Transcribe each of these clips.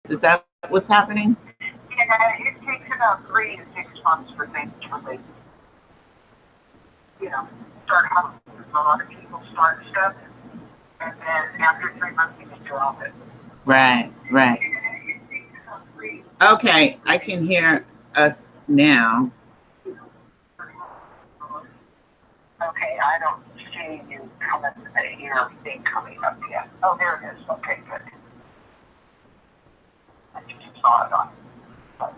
Is that what's happening? Yeah, it takes about 3 to 6 months for things to really, start happening. A lot of people start stuff, and then after 3 months, you just drop it. Right, right. Okay, I can hear us now. Okay, I don't see you coming, your thing coming up yet. Oh, there it is. Okay, good. I just saw it on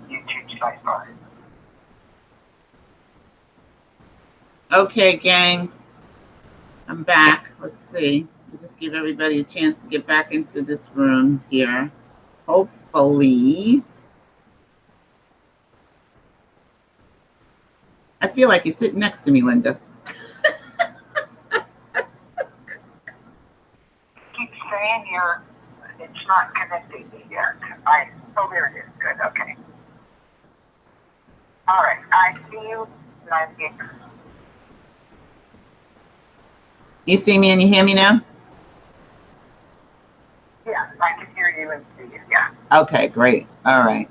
YouTube sidebar. Okay, gang, I'm back. Let's see. We'll just give everybody a chance to get back into this room here. Hopefully. I feel like you're sitting next to me, Linda. Keep saying it's not connecting me yet. Oh, there it is. Good. Okay. All right. I see you. And I see you. You see me and you hear me now? Yeah, I can hear you and see you. Yeah. Okay, great. All right.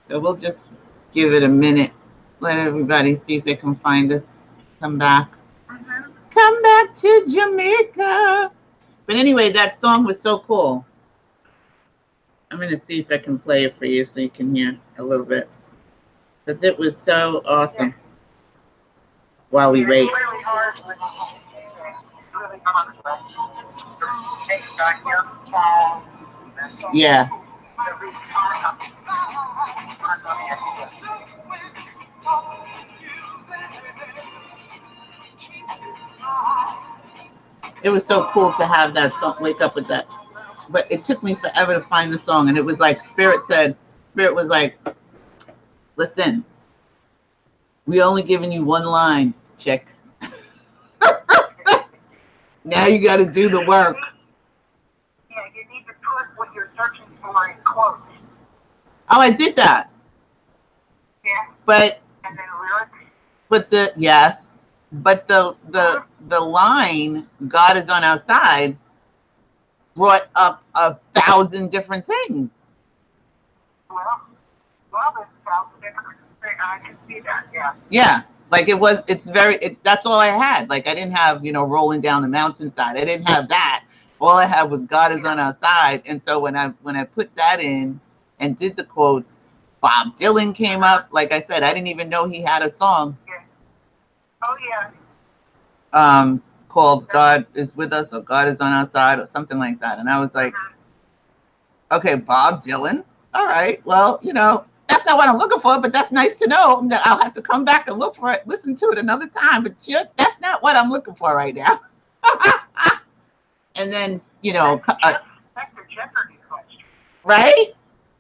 So we'll just give it a minute. Let everybody see if they can find us. Come back. Mm-hmm. Come back to Jamaica. But anyway, that song was so cool. I'm going to see if I can play it for you so you can hear a little bit. Because it was so awesome. Yeah. While we wait. It's really hard. It's really hard. Yeah. It was so cool to have that song, wake up with that. But it took me forever to find the song. And it was like, Spirit was like, listen, we only giving you one line, chick. Now you got to do the work. Yeah, you need to put what you're searching for in quotes. Oh, I did that. Yeah. But and then lyrics. But the line "God is on our side" brought up 1,000 different things. Well, there's 1,000 different things. I can see that. Yeah. Yeah. Like that's all I had. Like I didn't have, rolling down the mountainside. I didn't have that. All I had was God is on our side. And so when I put that in and did the quotes, Bob Dylan came up. Like I said, I didn't even know he had a song. Yeah. Oh yeah. Called God is with us or God is on our side or something like that. And I was like, okay, Bob Dylan. All right. Well, that's not what I'm looking for, but that's nice to know. I'll have to come back and look for it, listen to it another time. But that's not what I'm looking for right now. And then, that's the Jeopardy question. Right?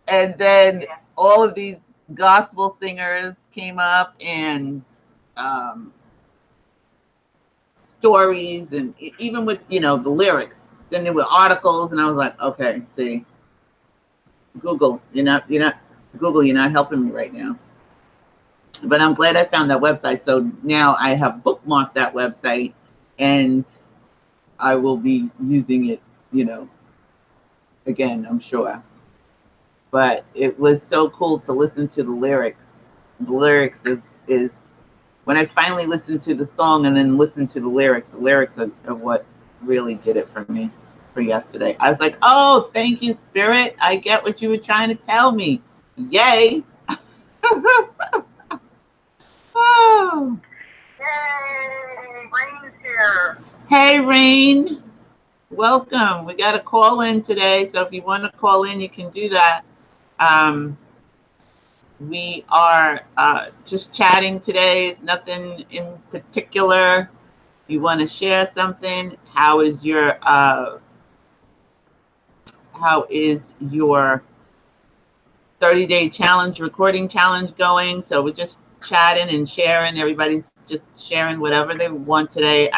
And then all of these gospel singers came up and stories, and even with, the lyrics. Then there were articles, and I was like, okay, see, Google, you're not helping me right now. But I'm glad I found that website. So now I have bookmarked that website, and I will be using it, again, I'm sure. But it was so cool to listen to the lyrics. The lyrics is when I finally listened to the song and then listened to the lyrics are what really did it for me for yesterday. I was like, oh, thank you, Spirit. I get what you were trying to tell me. Yay. Oh. Yay, Rain's here. Hey, Rain. Welcome. We got a call in today, so if you want to call in, you can do that. We are just chatting today. It's nothing in particular. You want to share something? How is your 30-day challenge, recording challenge going? So we're just chatting and sharing. Everybody's just sharing whatever they want today.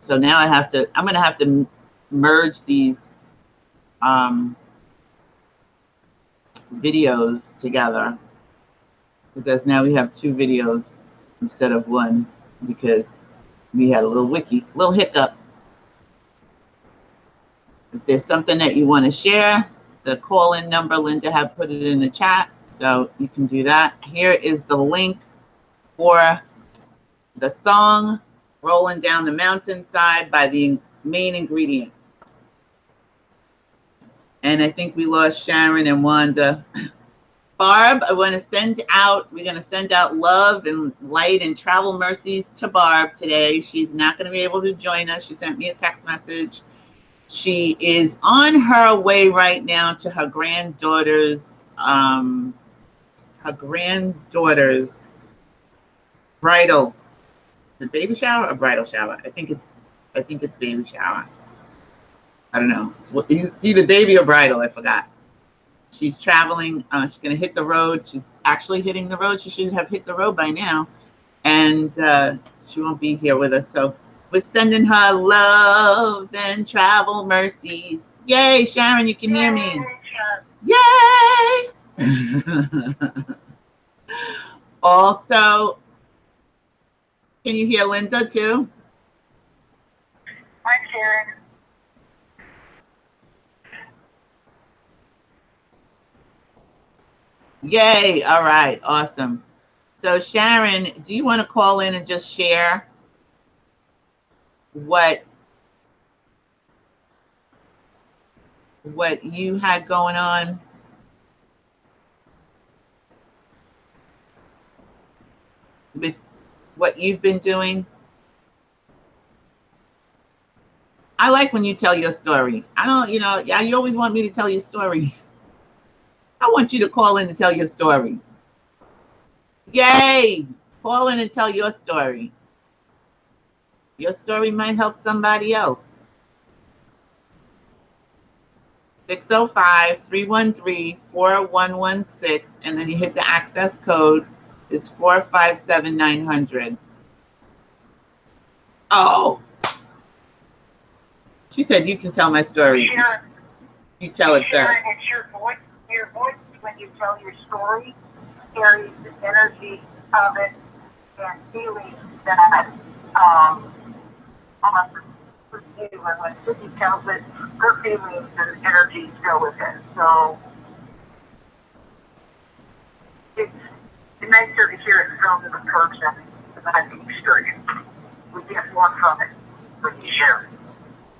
So now I'm going to have to merge these videos together, because now we have 2 videos instead of 1, because we had a little hiccup. If there's something that you want to share, the call-in number. Linda had put it in the chat, so you can do that. Here is the link for the song Rolling Down the Mountainside by the main ingredient. And I think we lost Sharon and Wanda. Barb, I want to send out, we're going to send out love and light and travel mercies to Barb today. She's not going to be able to join us. She sent me a text message. She is on her way right now to her granddaughter's bridal, the baby shower or bridal shower. I think it's baby shower. I don't know. It's either baby or bridal. I forgot. She's traveling. She's going to hit the road. She's actually hitting the road. She should have hit the road by now. And she won't be here with us. So we're sending her love and travel mercies. Yay, Sharon, you can hear me. Yay! Also, can you hear Linda too? Hi, Sharon. Yay. All right. Awesome. So Sharon, do you want to call in and just share what you had going on? With what you've been doing? I like when you tell your story. I don't, you always want me to tell your story. I want you to call in and tell your story. Yay! Call in and tell your story. Your story might help somebody else. 605-313-4116, and then you hit the access code. It's 457900. Oh! She said you can tell my story. Sharon, you tell it better. Sharon, it's your voice when you tell your story carries the energy of it and feelings that with you. And when Sydney tells it, her feelings and energies go with it. So it's nicer to hear it from the person that I've experienced. We get more from it when you share it.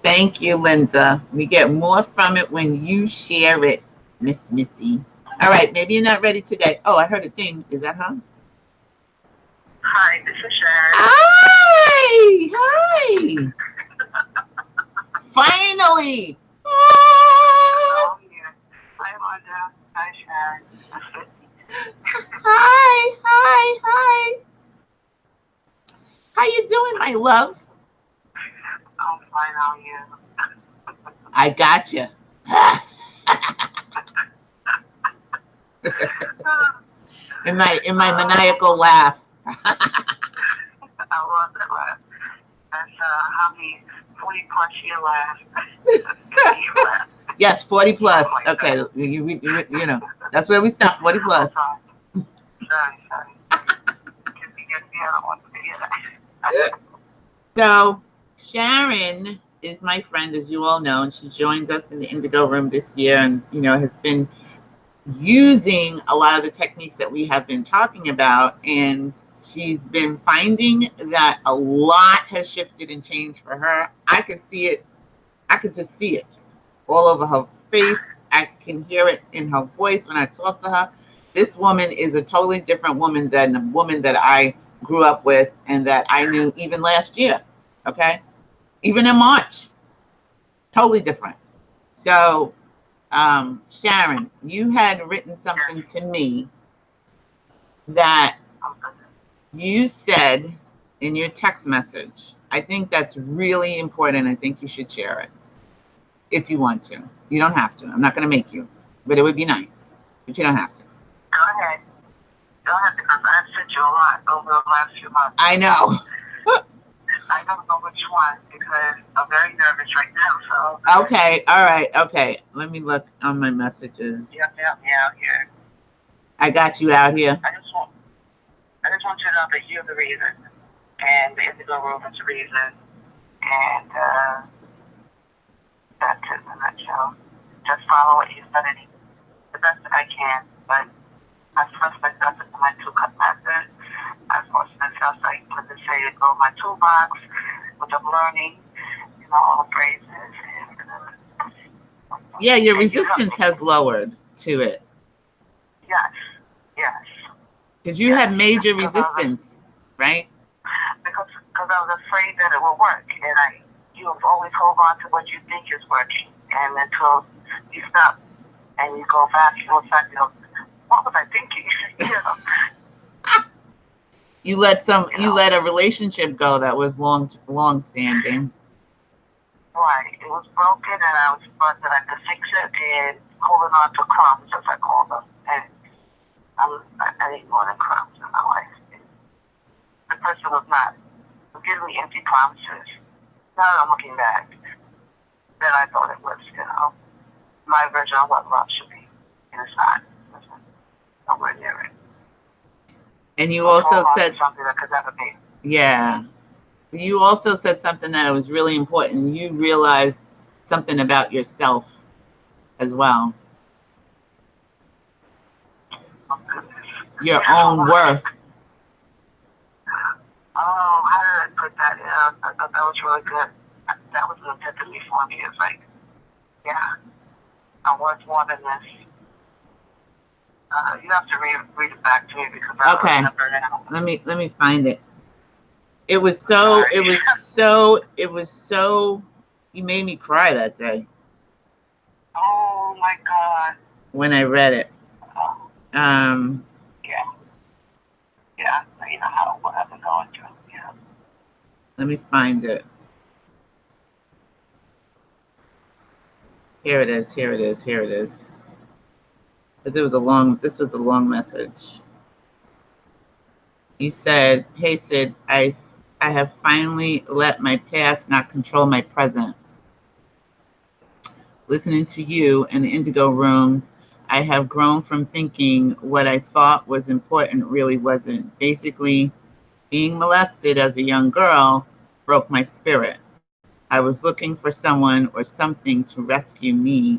Thank you, Linda. We get more from it when you share it, Miss Missy. All right, maybe you're not ready today. Oh, I heard a thing. Is that her? Hi, this is Sharon. Hi. Finally. Oh, yeah. Hi, Wanda. Hi, Sharon. Hi. How you doing, my love? I'm fine. How are you? I got you. in my maniacal laugh. I love that laugh. That's hobby 40+ year laugh. Yes, 40 plus. Okay, you know, that's where we stop. 40 plus. Sorry. So Sharon is my friend, as you all know, and she joined us in the Indigo Room this year, and has been using a lot of the techniques that we have been talking about, and she's been finding that a lot has shifted and changed for her. I could see it. I could just see it all over her face. I can hear it in her voice when I talk to her. This woman is a totally different woman than the woman that I grew up with and that I knew even last year. Okay, even in March, totally different. So Sharon, you had written something to me that you said in your text message. I think that's really important. I think you should share it if you want to. You don't have to. I'm not going to make you, but it would be nice. But you don't have to. Go ahead. Go ahead, because I've sent you a lot over the last few months. I know. I don't know which one because I'm very nervous right now. So. Okay. All right. Okay. Let me look on my messages. Yeah. I got you out here. I just want you to know that you're the reason, and the Indigo Room is the reason, and that's it in a nutshell. just follow what you study the best that I can. But I trust myself into my two-cut method. I force myself, like put the say, to go in my toolbox, which I'm learning, all the phrases. Yeah, your resistance has lowered to it. Yes, yes. Because you had major resistance, right? Because I was afraid that it would work, and you always hold on to what you think is working, and until you stop and you go back, you look back, what was I thinking? You let a relationship go that was long standing. Right. It was broken, and I was thought that I could fix it, and holding on to crumbs, as I call them. And I need more than crumbs in my life. The person was not giving me empty promises. Now that I'm looking back, that I thought it was, my version of what love should be. And it's not. It's nowhere near it. And you also said something that could never be. Yeah. You also said something that was really important. You realized something about yourself as well. Your own worth. Oh, how did I put that in? I thought that was really good. That was an epiphany for me. It's like, yeah, I'm worth more than this. You have to read it back to me because I don't remember it now. Let me find it. It was so you made me cry that day. Oh my God. When I read it. Yeah. Yeah. You know what I've been going through. Yeah. Let me find it. Here it is. Because this was a long message. You said, "Hey Sid, I have finally let my past not control my present. Listening to you in the Indigo Room, I have grown from thinking what I thought was important really wasn't. Basically, being molested as a young girl broke my spirit. I was looking for someone or something to rescue me,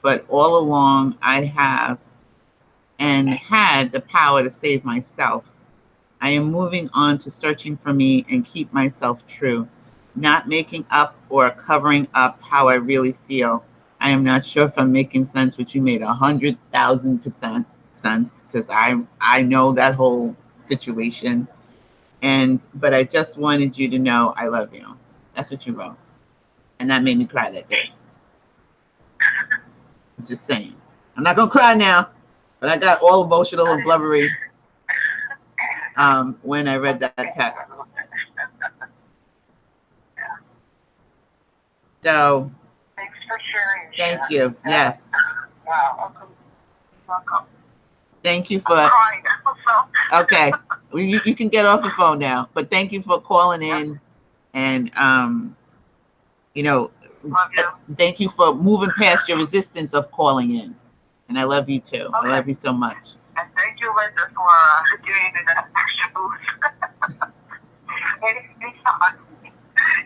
but all along I have and had the power to save myself. I am moving on to searching for me and keep myself true, not making up or covering up how I really feel. I am not sure if I'm making sense, which you made 100,000% sense, because I know that whole situation. But I just wanted you to know I love you." That's what you wrote. And that made me cry that day. I'm just saying. I'm not gonna cry now, but I got all emotional and blubbery when I read that text. So thanks for sharing. Thank you. Yes. Wow. Welcome. Thank you for. Okay, well, you can get off the phone now. But thank you for calling in, and thank you for moving past your resistance of calling in. And I love you too. Okay. I love you so much. And thank you, Linda, for giving me that extra boost.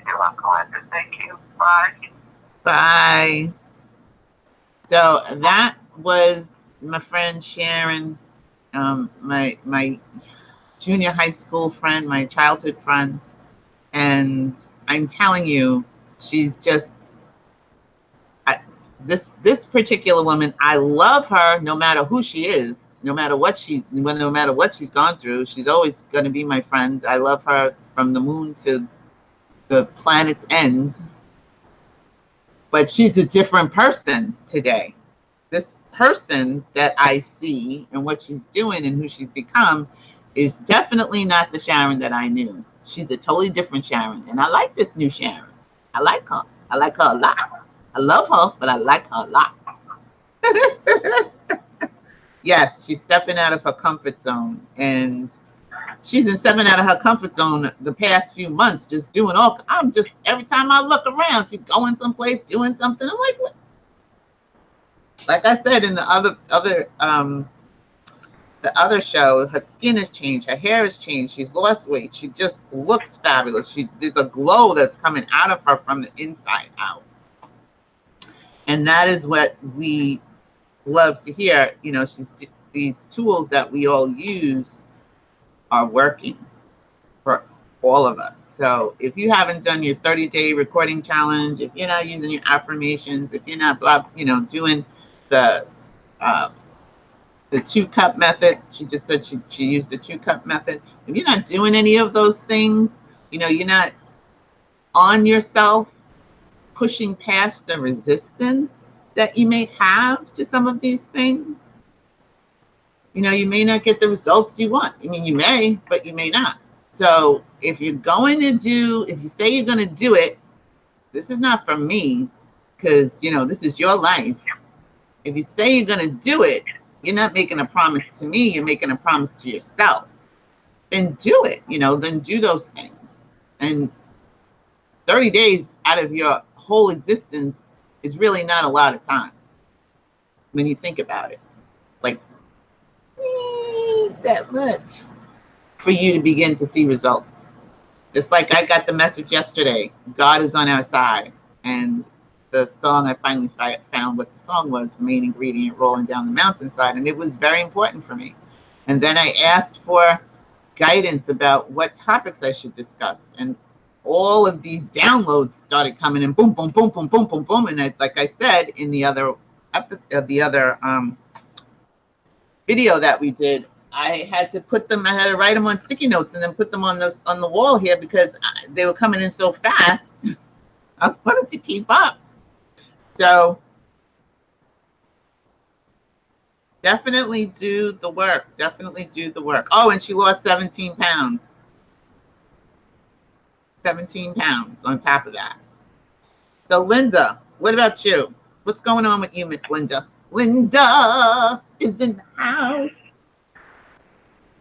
You're welcome, Linda. Thank you. Bye. Bye. So that was my friend Sharon, my junior high school friend, my childhood friend, and I'm telling you, she's just this particular woman. I love her no matter who she is, no matter what she's gone through. She's always going to be my friend. I love her from the moon to the planet's end. But she's a different person today. This person that I see and what she's doing and who she's become is definitely not the Sharon that I knew. She's a totally different Sharon. And I like this new Sharon. I like her. I like her a lot. I love her, but I like her a lot. Yes, she's stepping out of her comfort zone. And she's been stepping out of her comfort zone the past few months, just doing all. Every time I look around, she's going someplace, doing something. I'm like, what? Like I said in the other show, her skin has changed, her hair has changed, she's lost weight, she just looks fabulous. There's a glow that's coming out of her from the inside out. And that is what we love to hear. You know, these tools that we all use are working for all of us. So if you haven't done your 30-day recording challenge, if you're not using your affirmations, if you're not doing the uh, the 2-cup method, she just said she used the 2-cup method. If you're not doing any of those things, you're not on yourself, pushing past the resistance that you may have to some of these things, you may not get the results you want. I mean, you may, but you may not. So if you say you're going to do it, this is not from me, because, this is your life. If you say you're going to do it, you're not making a promise to me, you're making a promise to yourself. Then do it, then do those things. And 30 days out of your whole existence is really not a lot of time when you think about it. Like, that much for you to begin to see results. Just like I got the message yesterday, God is on our side. And the song, I finally found what the song was, the main ingredient, Rolling Down the Mountainside. And it was very important for me. And then I asked for guidance about what topics I should discuss. And all of these downloads started coming in, boom, boom, boom, boom, boom, boom, boom. And like I said in the other video that we did, I had to write them on sticky notes and then put them on the wall here, because they were coming in so fast. I wanted to keep up. So definitely do the work. Definitely do the work. Oh, and she lost 17 pounds. 17 pounds on top of that. So Linda, what about you? What's going on with you, Miss Linda? Linda is in the house.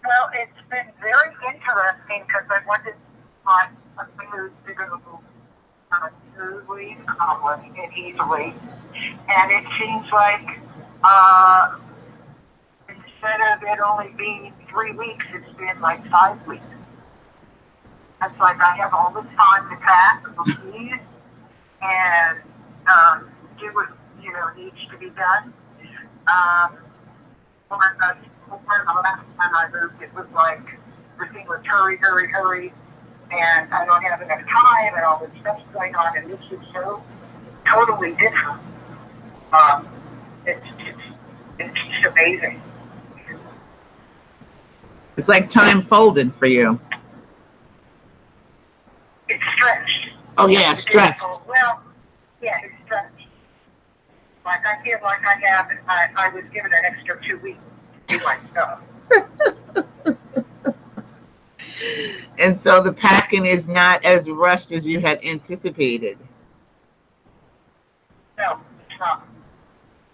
Well, it's been very interesting because I wanted my fingers to go smoothly and calmly and easily. And it seems like instead of it only being 3 weeks, it's been like 5 weeks. It's like I have all this time to pack, leave, and do what needs to be done. The last time I moved, it was like everything was hurry, hurry, hurry, and I don't have enough time, and all this stuff's going on, and this is so totally different. It's just amazing. It's like time folded for you. It's stretched. Oh yeah, stretched. Well, yeah, it's stretched. Like I feel like I was given an extra 2 weeks to do my stuff. And so the packing is not as rushed as you had anticipated. No, it's not.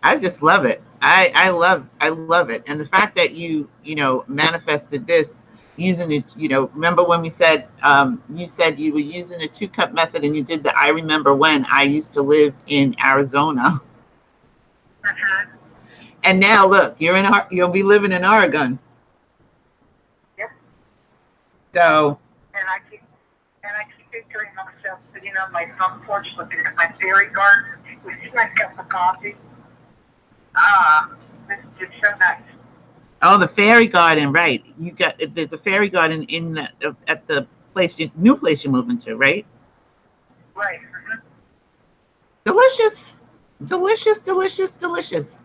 I just love it. I love it. And the fact that you manifested this using it, remember when we said, you said you were using the 2-cup method, and you did the I remember when I used to live in Arizona. And now look, you'll be living in Oregon. Yep. So. And I keep picturing myself sitting on my front porch looking at my fairy garden with my cup of coffee. This is just so nice. Oh, the fairy garden, right? There's a fairy garden at the new place you're moving to, right? Right. Delicious, delicious, delicious, delicious.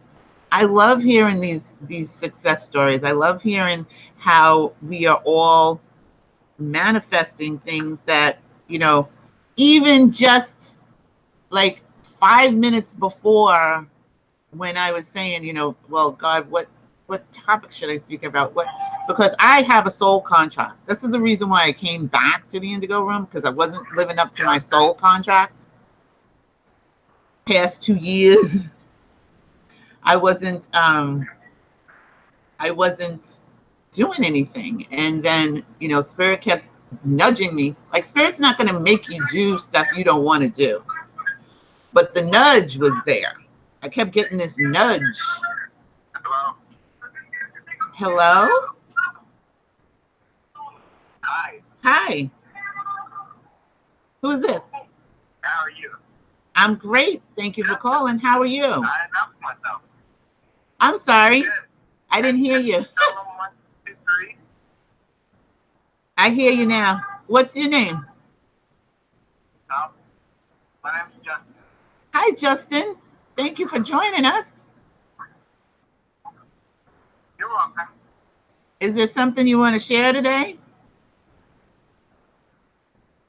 I love hearing these success stories. I love hearing how we are all manifesting things that, even just like 5 minutes before, when I was saying, well, God, what topic should I speak about? Because I have a soul contract. This is the reason why I came back to the Indigo Room, because I wasn't living up to my soul contract. Past 2 years, I wasn't doing anything. And then, Spirit kept nudging me. Like, Spirit's not going to make you do stuff you don't want to do. But the nudge was there. I kept getting this nudge. Hello? Hi. Hi. Who is this? How are you? I'm great. Thank you for calling. How are you? I announced myself. I'm sorry. Good. I didn't hear you. Tell them 1, 2, 3. I hear you now. What's your name? My name's Justin. Hi, Justin. Thank you for joining us. You're welcome. Is there something you want to share today?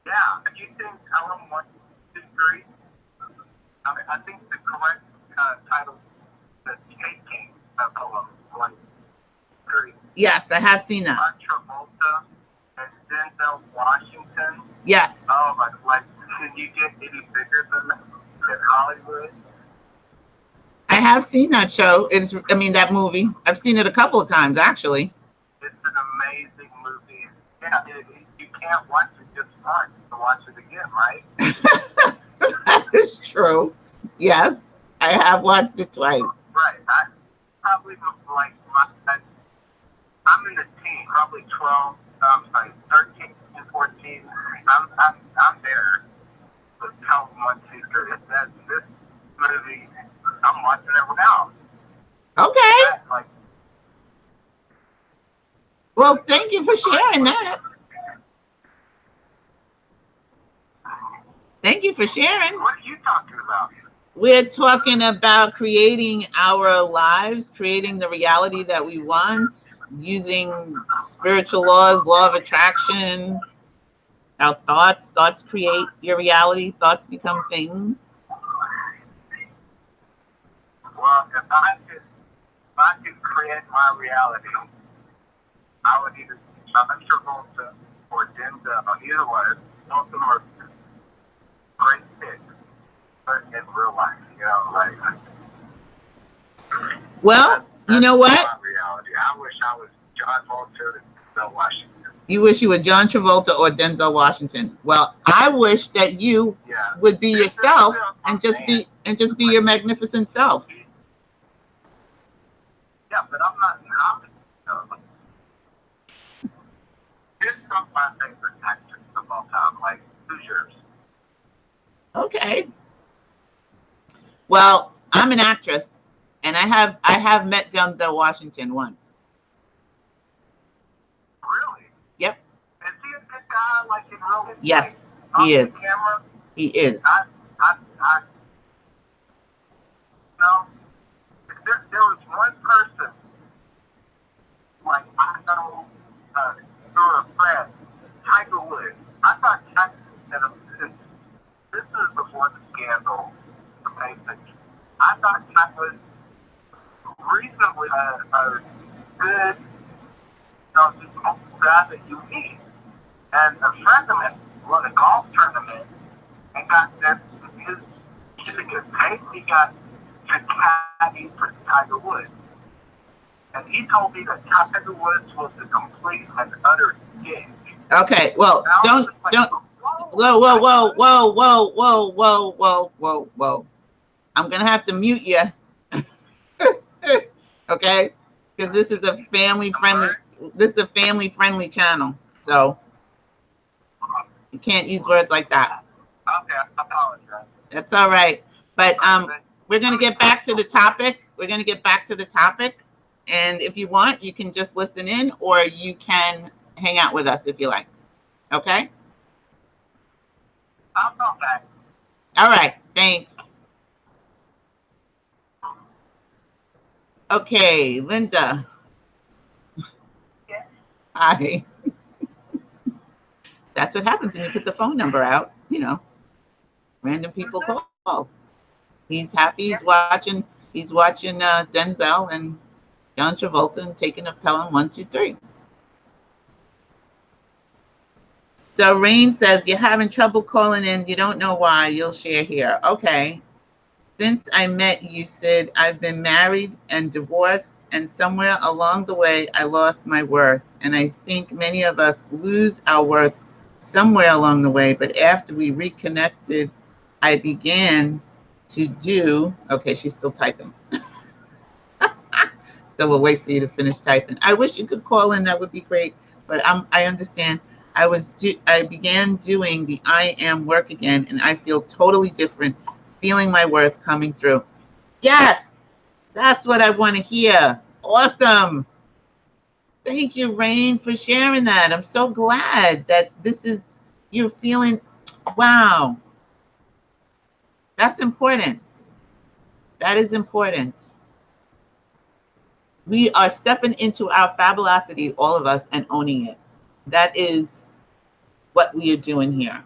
Yeah. Do you think Pelham 1, 2, 3? I think the correct title is The Taking of Pelham 1, 3. Yes, I have seen that. John Travolta and Denzel Washington. Yes. Oh, like, can you get any bigger than that in Hollywood? I have seen that show. That movie. I've seen it a couple of times, actually. It's an amazing movie. Yeah, you can't watch it just once to watch it again, right? That is true. Yes, I have watched it twice. Right. I probably like I'm in the teen, probably 12. I'm sorry, 13 and 14. I'm there. With Count 1, 2, 3. This movie, I'm watching it now. Okay. Like, well, thank you for sharing that. Thank you for sharing. What are you talking about? We're talking about creating our lives, creating the reality that we want, using spiritual laws, law of attraction, our thoughts. Thoughts create your reality. Thoughts become things. Well, if I could create my reality, I would either John Travolta or Denzel. Either one. Both of them are great picks, but in real life, Well, you know what? My reality. I wish I was John Travolta and Denzel Washington. You wish you were John Travolta or Denzel Washington. Well, I wish that you would be yourself and just be your magnificent self. Yeah, but I'm not in Hollywood. Here's some of my favorite actors of all time. Like, who's yours? Okay. Well, I'm an actress, and I have met Denzel Washington once. Really? Yep. Is he a good guy, like in real life? Yes, he is. Camera? He is. No. There was one person, like I know through a friend, Tiger Woods. I thought this is before the scandal, basically. I thought Tiger was reasonably a good, just guy that you meet. And a friend of mine won a golf tournament and got he didn't get paid. He got to caddy for Tiger Woods. And he told me that Tiger Woods was a complete and utter dick. Okay, well, don't. Whoa. I'm gonna have to mute you. Okay, because this is a family friendly channel, so you can't use words like that. Okay, I apologize. That's all right. But we're gonna get back to the topic. And if you want, you can just listen in, or you can hang out with us if you like. Okay? I'll come back. All right. Thanks. Okay, Linda. Yes. Hi. That's what happens when you put the phone number out. Random people call. He's happy. He's watching Denzel and John Travolta and taking a Pelham 1, 2, 3. So Rain says, you're having trouble calling in. You don't know why. You'll share here. Okay. Since I met you, Sid, I've been married and divorced, and somewhere along the way, I lost my worth. And I think many of us lose our worth somewhere along the way. But after we reconnected, I began to do, okay, she's still typing. So we'll wait for you to finish typing. I wish you could call in. That would be great. But I understand. I began doing the I am work again, and I feel totally different. Feeling my worth coming through. Yes, that's what I want to hear. Awesome. Thank you, Rain, for sharing that. I'm so glad that this is, you're feeling, wow, that's important. That is important. We are stepping into our fabulosity, all of us, and owning it. That is what we are doing here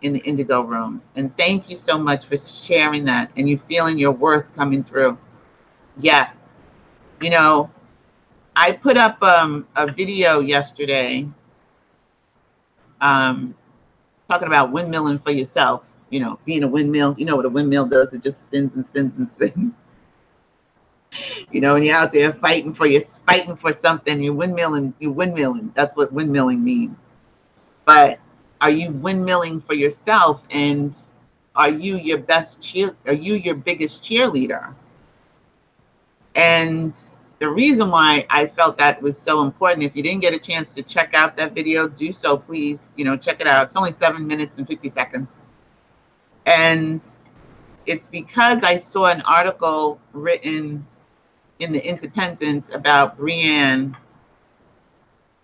in the Indigo Room. And thank you so much for sharing that and you feeling your worth coming through. Yes. You know, I put up a video yesterday talking about windmilling for yourself. You know, being a windmill, you know what a windmill does, it just spins and spins and spins. You know, and you're out there fighting for something, you're windmilling. That's what windmilling means. But are you windmilling for yourself, and are you your biggest cheerleader? And the reason why I felt that was so important, if you didn't get a chance to check out that video, do so, please. You know, check it out. It's only 7 minutes and 50 seconds. And it's because I saw an article written in the Independent about Brienne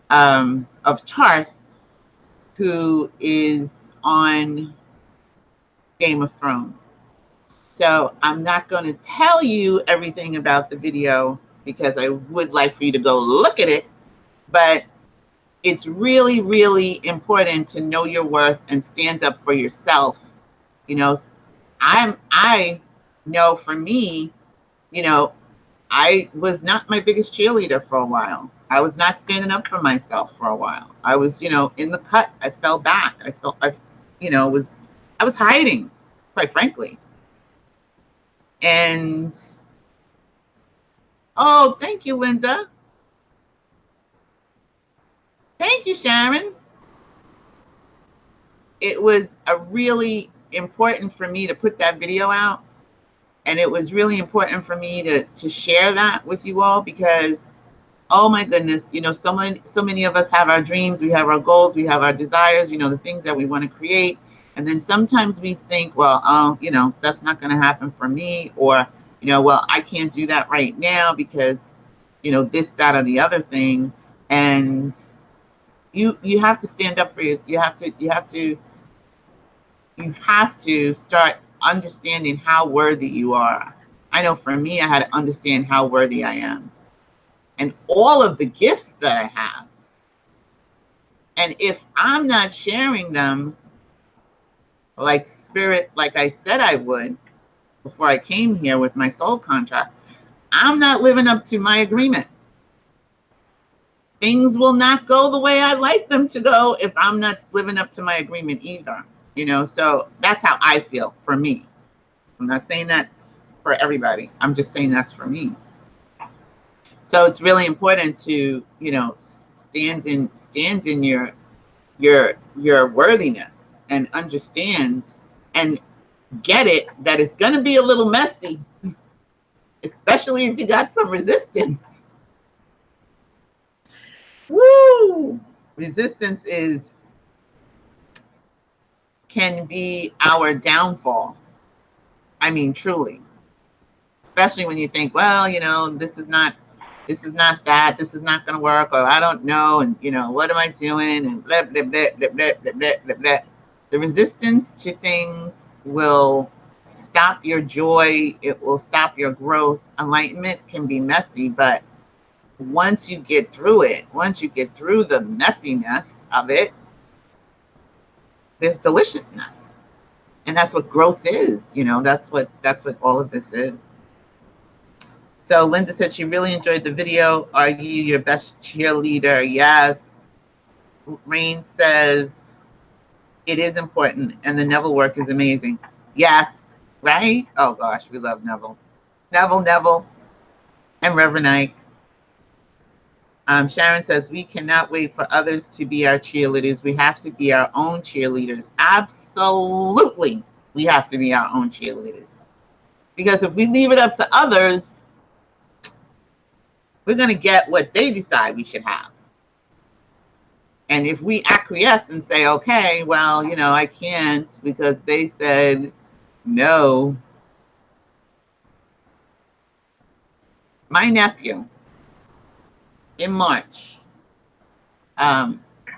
of Tarth, who is on Game of Thrones. So I'm not going to tell you everything about the video because I would like for you to go look at it. But it's really, really important to know your worth and stand up for yourself. You know, I know for me, you know, I was not my biggest cheerleader for a while. I was not standing up for myself for a while. I was, you know, in the cut. I fell back. I was hiding, quite frankly. And, oh, thank you, Linda. Thank you, Sharon. It was a really important for me to put that video out. And it was really important for me to share that with you all because, oh my goodness, you know, so many of us have our dreams, we have our goals, we have our desires, you know, the things that we want to create. And then sometimes we think, well, you know, that's not going to happen for me, or, you know, well, I can't do that right now because, you know, this, that, or the other thing. And you have to stand up for you have to start understanding how worthy you are. I know for me, I had to understand how worthy I am and all of the gifts that I have. And if I'm not sharing them like spirit, like I said I would before I came here with my soul contract, I'm not living up to my agreement. Things will not go the way I like them to go if I'm not living up to my agreement either. You know, so that's how I feel for me. I'm not saying that's for everybody. I'm just saying that's for me. So it's really important to, you know, stand in your worthiness and understand and get it that it's going to be a little messy, especially if you got some resistance. Woo! Resistance can be our downfall. I mean, truly. Especially when you think, well, you know, this is not that, this is not going to work, or I don't know, and, you know, what am I doing, and blah, blah, blah, blah, blah, blah, blah, blah, blah. The resistance to things will stop your joy. It will stop your growth. Enlightenment can be messy, but once you get through it, once you get through the messiness of it, there's deliciousness. And that's what growth is, you know, that's what all of this is. So Linda said she really enjoyed the video. Are you your best cheerleader? Yes. Rain says it is important and the Neville work is amazing. Yes, right? Oh gosh, we love Neville. Neville, and Reverend Ike. Sharon says we cannot wait for others to be our cheerleaders. We have to be our own cheerleaders. Absolutely, we have to be our own cheerleaders. Because if we leave it up to others, we're going to get what they decide we should have. And if we acquiesce and say, okay, well, you know, I can't because they said no, my nephew in March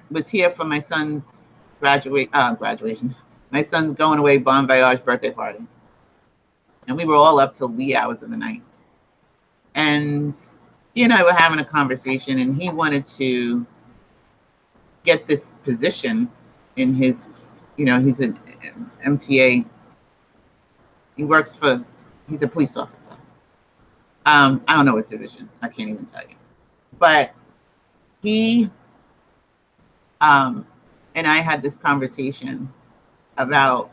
was here for my son's graduation. My son's going away bon voyage birthday party. And we were all up till wee hours of the night. And he and I were having a conversation, and he wanted to get this position in his, he's an MTA. He's a police officer. I don't know what division. I can't even tell you. But he and I had this conversation about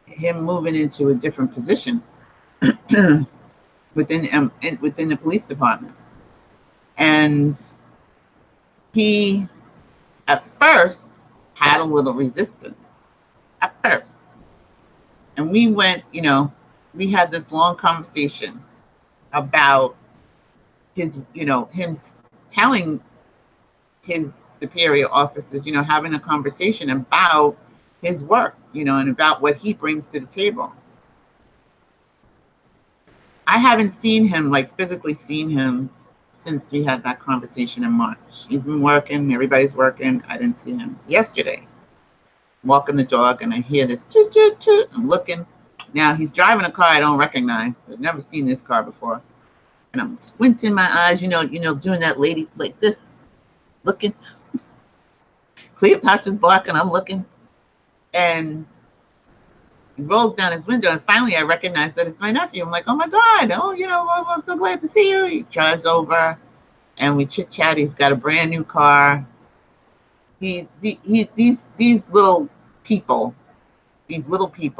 him moving into a different position within the police department. And he, at first, had a little resistance. At first. And we went, we had this long conversation about him telling his superior officers, having a conversation about his work, and about what he brings to the table. I haven't seen him, physically seen him, since we had that conversation in March. He's been working, everybody's working. I didn't see him yesterday. I'm walking the dog, and I hear this toot, toot, toot. I'm looking. Now, he's driving a car I don't recognize. I've never seen this car before. And I'm squinting my eyes, doing that lady like this, looking. Cleopatra's barking, I'm looking. And he rolls down his window, and finally I recognize that it's my nephew. I'm like, oh my God, I'm so glad to see you. He drives over, and we chit chat. He's got a brand new car. These little people,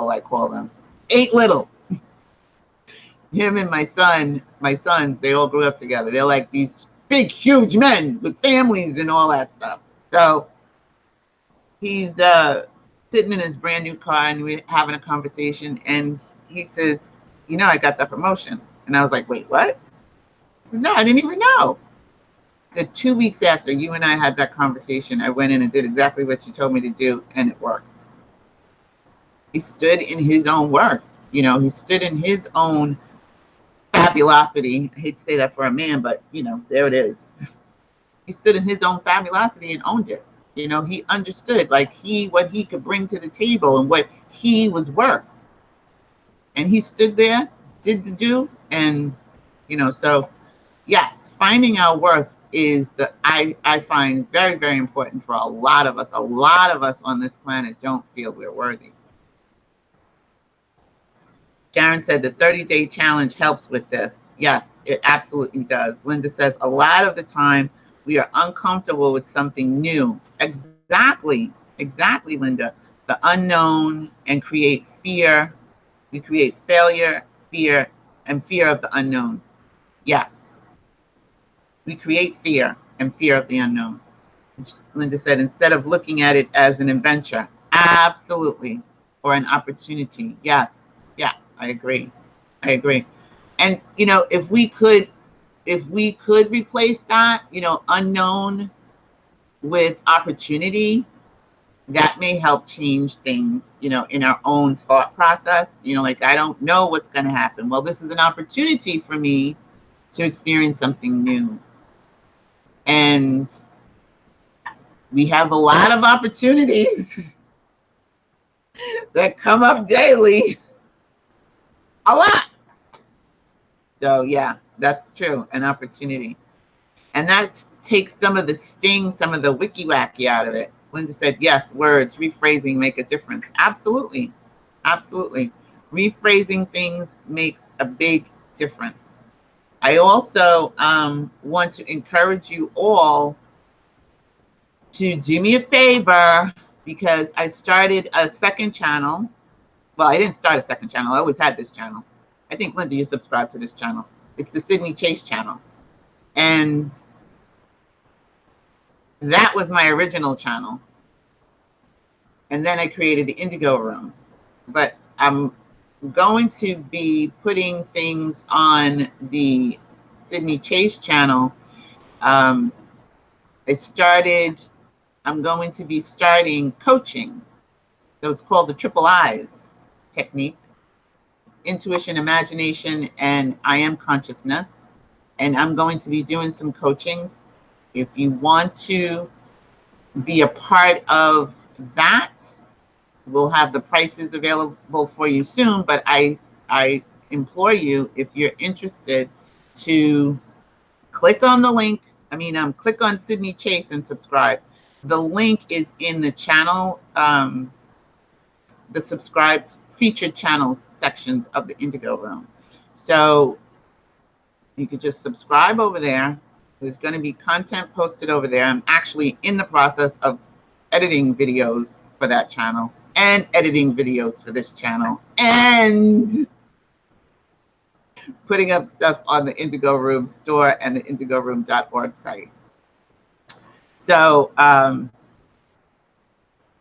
I call them, ain't little. Him and my sons, they all grew up together. They're like these big, huge men with families and all that stuff. So he's sitting in his brand new car, and we're having a conversation, and he says, I got that promotion. And I was like, wait, what? He said, no, I didn't even know. He said, 2 weeks after you and I had that conversation, I went in and did exactly what you told me to do, and it worked. He stood in his own worth. He stood in his own fabulosity. I hate to say that for a man, but, there it is. He stood in his own fabulosity and owned it. He understood what he could bring to the table and what he was worth. And he stood there, did the do, and, so yes, finding our worth is I find very, very important for a lot of us. A lot of us on this planet don't feel we're worthy. Sharon said the 30-day challenge helps with this. Yes, it absolutely does. Linda says a lot of the time we are uncomfortable with something new. Exactly, Linda. The unknown, and create fear. We create failure, fear, and fear of the unknown. Yes. We create fear and fear of the unknown. Linda said, instead of looking at it as an adventure. Absolutely. Or an opportunity. Yes. Yeah, I agree. And, if we could replace that, unknown with opportunity, that may help change things, in our own thought process. I don't know what's going to happen. Well, this is an opportunity for me to experience something new. And we have a lot of opportunities that come up daily. A lot. So yeah, that's true. An opportunity. And that takes some of the sting, some of the wicky wacky out of it. Linda said, yes, words, rephrasing make a difference. Absolutely. Rephrasing things makes a big difference. I also want to encourage you all to do me a favor, because I started a second channel. Well, I didn't start a second channel. I always had this channel. I think, Linda, you subscribe to this channel. It's the Sydney Chase channel. And that was my original channel. And then I created the Indigo Room. But I'm going to be putting things on the Sydney Chase channel. I'm going to be starting coaching. So it's called the Triple Eyes technique: intuition, imagination, and I am consciousness. and I'm going to be doing some coaching. If you want to be a part of that, we'll have the prices available for you soon, but I implore you, if you're interested, to click on the link. Click on Sydney Chase and subscribe. The link is in the channel, the subscribed featured channels sections of the Indigo Room. So you could just subscribe over there. There's going to be content posted over there. I'm actually in the process of editing videos for that channel and editing videos for this channel and putting up stuff on the Indigo Room store and the indigoroom.org site. So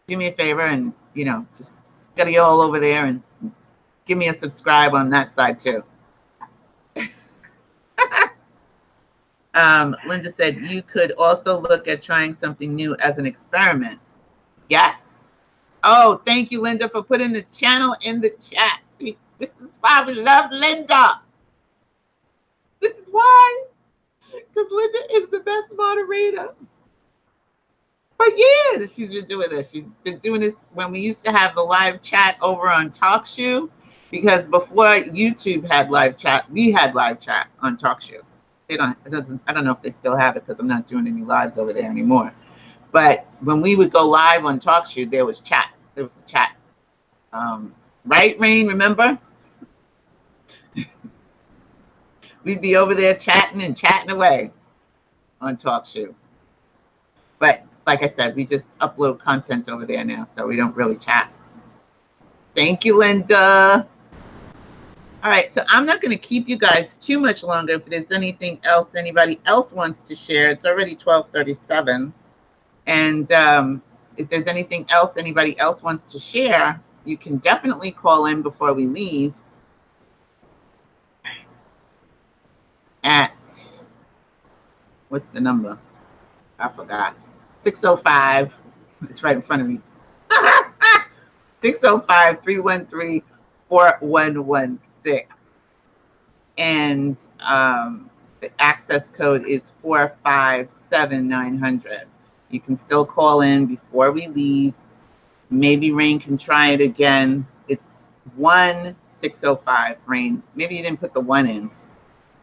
do me a favor and, just study all over there and give me a subscribe on that side too. Linda said, you could also look at trying something new as an experiment. Yes. Oh, thank you, Linda, for putting the channel in the chat. See, this is why we love Linda. This is why. Because Linda is the best moderator. For years, she's been doing this. She's been doing this when we used to have the live chat over on TalkShoe. Because before YouTube had live chat, we had live chat on TalkShoe. I don't know if they still have it because I'm not doing any lives over there anymore. But when we would go live on TalkShoe, there was chat. There was a chat. Right, Rain? Remember? We'd be over there chatting and chatting away on TalkShoe. But like I said, we just upload content over there now, so we don't really chat. Thank you, Linda. All right, so I'm not going to keep you guys too much longer. If there's anything else anybody else wants to share, it's already 12:37. And if there's anything else anybody else wants to share, you can definitely call in before we leave at, what's the number? I forgot. 605. It's right in front of me. 605-313-4116. And the access code is 457900. You can still call in before we leave. Maybe Rain can try it again. It's 1605, Rain. Maybe you didn't put the 1 in.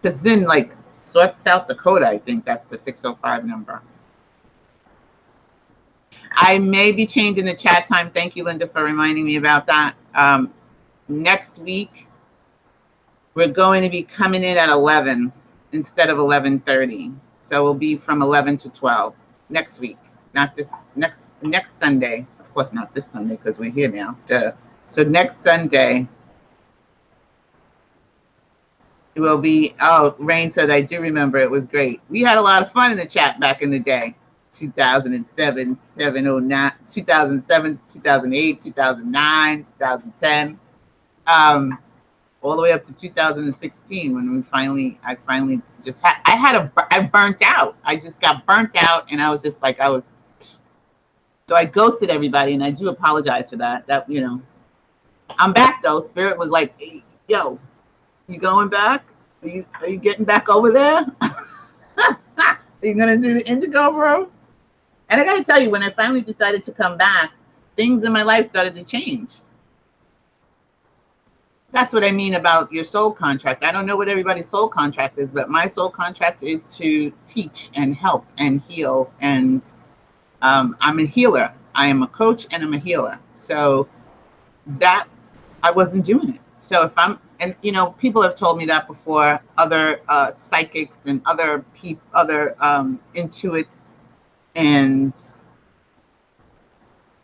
Because then, like, South Dakota, I think that's the 605 number. I may be changing the chat time. Thank you, Linda, for reminding me about that. Next week, we're going to be coming in at 11 instead of 11:30. So we'll be from 11 to 12 next week. Not this next Sunday. Of course, not this Sunday because we're here now. Duh. So next Sunday, it will be, oh, Rain said, I do remember, it was great. We had a lot of fun in the chat back in the day. 2007, 2009, 2007, 2008, 2009, 2010, all the way up to 2016 when I finally just had, I burnt out. I just got burnt out, and I was just like, so I ghosted everybody, and I do apologize for that. That, I'm back though. Spirit was like, hey, yo, you going back? Are you getting back over there? Are you gonna do the Indigo Room? And I got to tell you, when I finally decided to come back, things in my life started to change. That's what I mean about your soul contract. I don't know what everybody's soul contract is, but my soul contract is to teach and help and heal. And I'm a healer. I am a coach and I'm a healer. So that, I wasn't doing it. So if I'm, and people have told me that before, other psychics and other intuits. And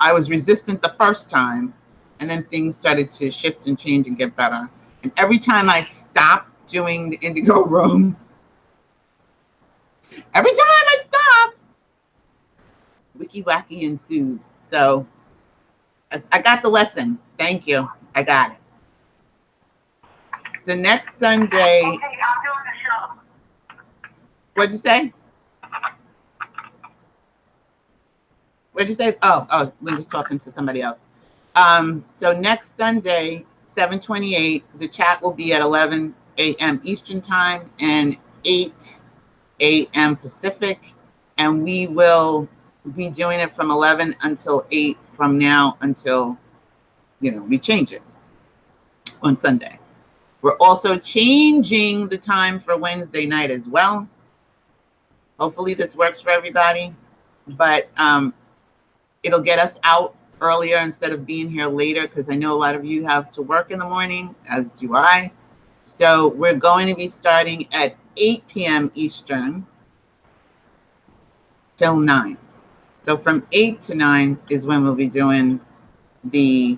I was resistant the first time, and then things started to shift and change and get better. And every time I stopped doing the Indigo Room, every time I stop, Wicky Wacky ensues. So I got the lesson. Thank you. I got it. So next Sunday. Okay, I'm doing the show. What'd you say? What'd you say? Oh, Linda's talking to somebody else. So next Sunday, 7/28, the chat will be at 11 a.m. Eastern time and 8 a.m. Pacific, and we will be doing it from 11 until 8 from now until, we change it on Sunday. We're also changing the time for Wednesday night as well. Hopefully this works for everybody, but it'll get us out earlier instead of being here later, because I know a lot of you have to work in the morning, as do I. So we're going to be starting at 8 p.m. Eastern till 9. So from 8 to 9 is when we'll be doing the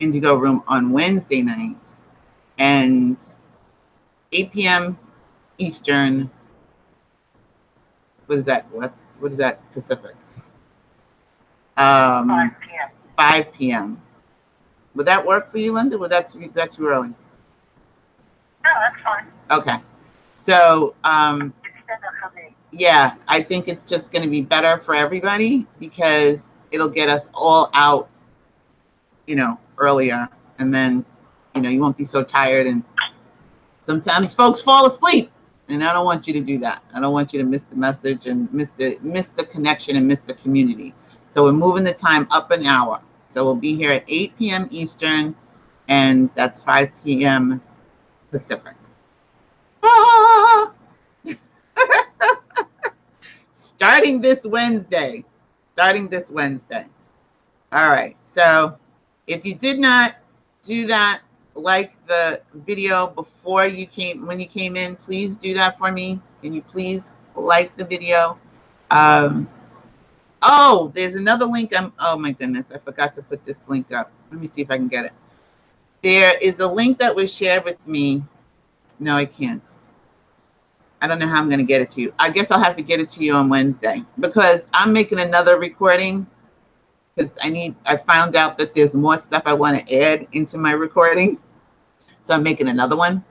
Indigo Room on Wednesday night, and 8 p.m. Eastern. What is that? West? What is that? Pacific? 5 p.m. 5 p.m. Would that work for you, Linda? Is that too early? No, that's fine. Okay. So, It's better for me. yeah, I think it's just going to be better for everybody, because it'll get us all out, earlier, and then, you won't be so tired. And sometimes folks fall asleep, and I don't want you to do that. I don't want you to miss the message and miss the connection and miss the community. So we're moving the time up an hour. So we'll be here at 8 p.m. Eastern, and that's 5 p.m. Pacific. Ah! Starting this Wednesday. All right. So if you did not do that, like the video before when you came in, please do that for me. Can you please like the video? Oh, there's another link. Oh my goodness, I forgot to put this link up. Let me see if I can get it. There is a link that was shared with me. No, I can't. I don't know how I'm going to get it to you. I guess I'll have to get it to you on Wednesday, because I'm making another recording, because I found out that there's more stuff I want to add into my recording. So I'm making another one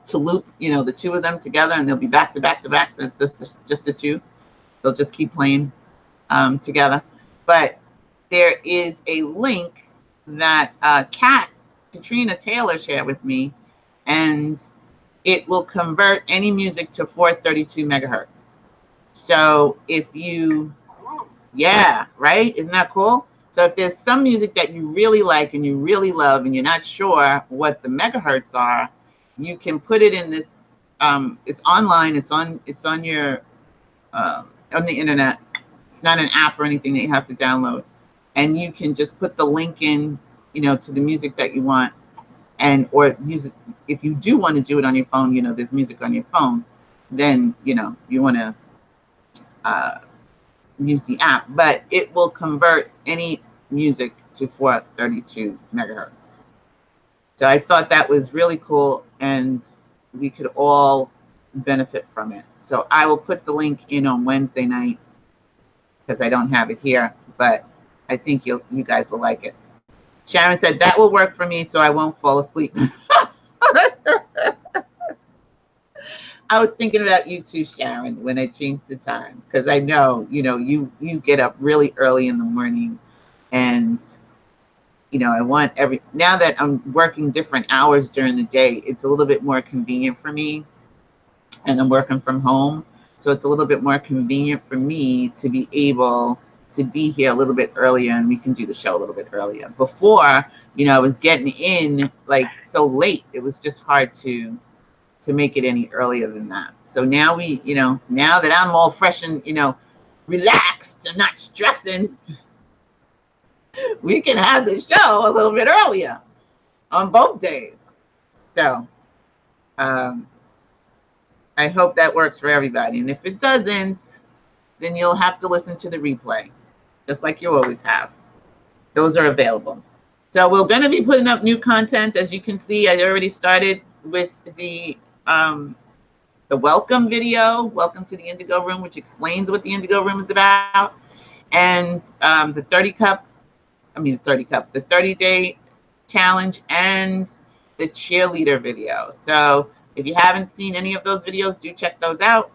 to loop, the two of them together, and they'll be back to back to back. Just the two. They'll just keep playing together. But there is a link that Katrina Taylor shared with me, and it will convert any music to 432 megahertz. So if you, yeah, right? Isn't that cool? So if there's some music that you really like and you really love, and you're not sure what the megahertz are, you can put it in this. It's online. It's on your on the internet. It's not an app or anything that you have to download, and you can just put the link in, to the music that you want, or use it. If you do want to do it on your phone, there's music on your phone, then you want to use the app, but it will convert any music to 432 megahertz. So I thought that was really cool, and we could all benefit from it. So I will put the link in on Wednesday night, because I don't have it here, but I think you guys will like it. Sharon said that will work for me, so I won't fall asleep. I was thinking about you too, Sharon, when I changed the time, because I know, you get up really early in the morning, and, I want now that I'm working different hours during the day, it's a little bit more convenient for me, and I'm working from home. So it's a little bit more convenient for me to be able to be here a little bit earlier, and we can do the show a little bit earlier. Before, I was getting in like so late, it was just hard to make it any earlier than that. So now now that I'm all fresh and, relaxed and not stressing, we can have the show a little bit earlier on both days. So I hope that works for everybody. And if it doesn't, then you'll have to listen to the replay, just like you always have. Those are available. So we're going to be putting up new content. As you can see, I already started with the welcome video, welcome to the Indigo Room, which explains what the Indigo Room is about, and the 30-day challenge, and the cheerleader video. So if you haven't seen any of those videos, do check those out.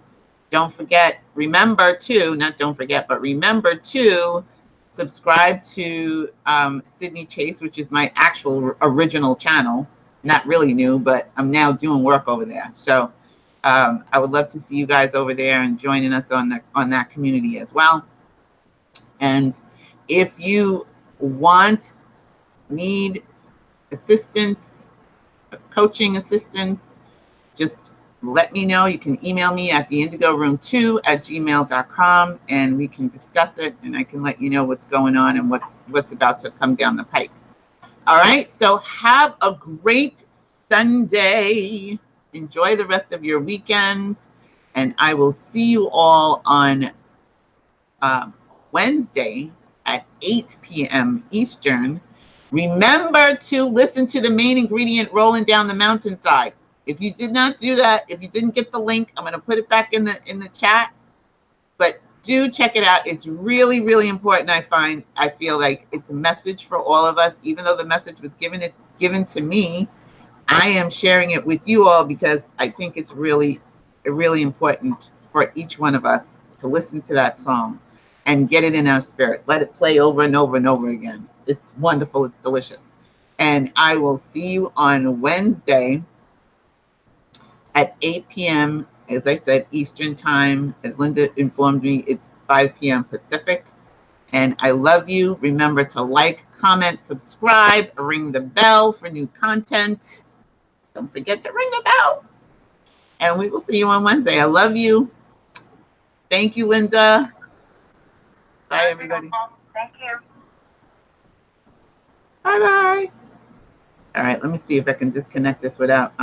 Don't forget, remember to subscribe to Sydney Chase, which is my actual original channel. Not really new, but I'm now doing work over there. So I would love to see you guys over there and joining us on that community as well. And if you need assistance, coaching assistance, just let me know. You can email me at theindigo2@gmail.com, and we can discuss it, and I can let you know what's going on and what's about to come down the pike. All right, so have a great Sunday. Enjoy the rest of your weekend, and I will see you all on Wednesday at 8 p.m. Eastern. Remember to listen to the main ingredient, Rolling Down the Mountainside. If you did not do that, if you didn't get the link, I'm going to put it back in the chat. But do check it out. It's really, really important. I feel like it's a message for all of us. Even though the message was given to me, I am sharing it with you all because I think it's really, really important for each one of us to listen to that song and get it in our spirit. Let it play over and over and over again. It's wonderful. It's delicious. And I will see you on Wednesday at 8 p.m. As I said, Eastern time. As Linda informed me, it's 5 p.m. Pacific. And I love you. Remember to like, comment, subscribe, ring the bell for new content. Don't forget to ring the bell. And we will see you on Wednesday. I love you. Thank you, Linda. Bye, everybody. Thank you. Bye-bye. All right, let me see if I can disconnect this without,